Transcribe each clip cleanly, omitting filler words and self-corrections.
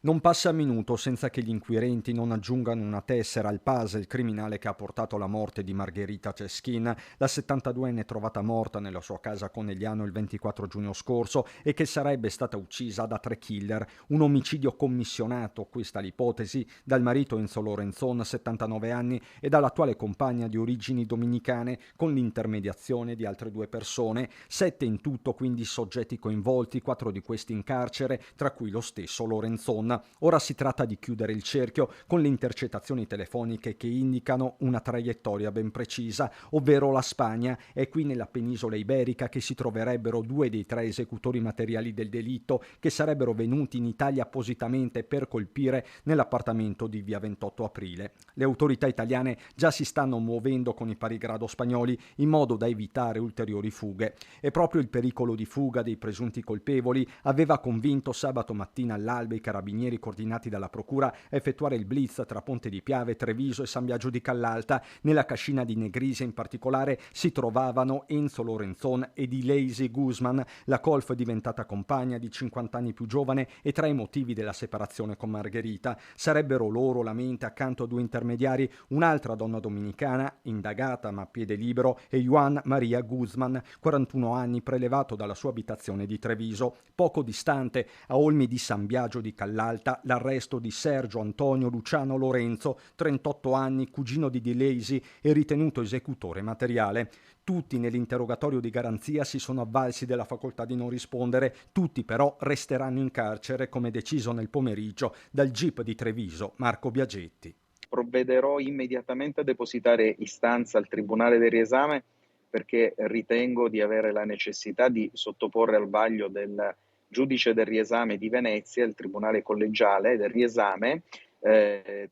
Non passa minuto senza che gli inquirenti non aggiungano una tessera al puzzle criminale che ha portato alla morte di Margherita Ceschin, la 72enne trovata morta nella sua casa a Conegliano il 24 giugno scorso e che sarebbe stata uccisa da 3 killer, un omicidio commissionato, questa l'ipotesi, dal marito Enzo Lorenzon, 79 anni, e dall'attuale compagna di origini dominicane con l'intermediazione di altre 2 persone, 7 in tutto quindi soggetti coinvolti, 4 di questi in carcere, tra cui lo stesso Lorenzon. Ora si tratta di chiudere il cerchio con le intercettazioni telefoniche che indicano una traiettoria ben precisa, ovvero la Spagna. È qui nella penisola iberica che si troverebbero 2 dei 3 esecutori materiali del delitto che sarebbero venuti in Italia appositamente per colpire nell'appartamento di via 28 aprile. Le autorità italiane già si stanno muovendo con i pari grado spagnoli in modo da evitare ulteriori fughe. E proprio il pericolo di fuga dei presunti colpevoli aveva convinto sabato mattina all'alba i carabinieri coordinati dalla procura a effettuare il blitz tra Ponte di Piave, Treviso e San Biagio di Callalta. Nella cascina di Negrise in particolare si trovavano Enzo Lorenzon e Dileisi Guzman, la colf diventata compagna di 50 anni più giovane e tra i motivi della separazione con Margherita. Sarebbero loro la mente accanto a 2 intermediari, un'altra donna dominicana, indagata ma a piede libero, e Juan Maria Guzman, 41 anni, prelevato dalla sua abitazione di Treviso. Poco distante, a Olmi di San Biagio di Callalta, l'arresto di Sergio Antonio Luciano Lorenzo, 38 anni, cugino di Dileisi e ritenuto esecutore materiale. Tutti nell'interrogatorio di garanzia si sono avvalsi della facoltà di non rispondere, tutti però resteranno in carcere come deciso nel pomeriggio dal GIP di Treviso, Marco Biagetti. Provvederò immediatamente a depositare istanza al Tribunale del riesame perché ritengo di avere la necessità di sottoporre al vaglio del giudice del riesame di Venezia, il Tribunale collegiale del riesame,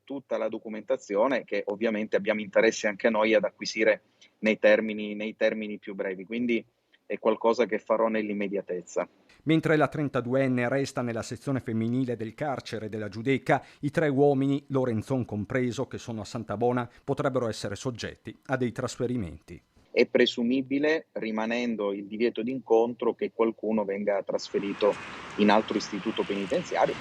tutta la documentazione che ovviamente abbiamo interesse anche noi ad acquisire nei termini più brevi. Quindi è qualcosa che farò nell'immediatezza. Mentre la 32enne resta nella sezione femminile del carcere della Giudecca, i 3 uomini, Lorenzon compreso, che sono a Santabona, potrebbero essere soggetti a dei trasferimenti. È presumibile, rimanendo il divieto d'incontro, che qualcuno venga trasferito in altro istituto penitenziario.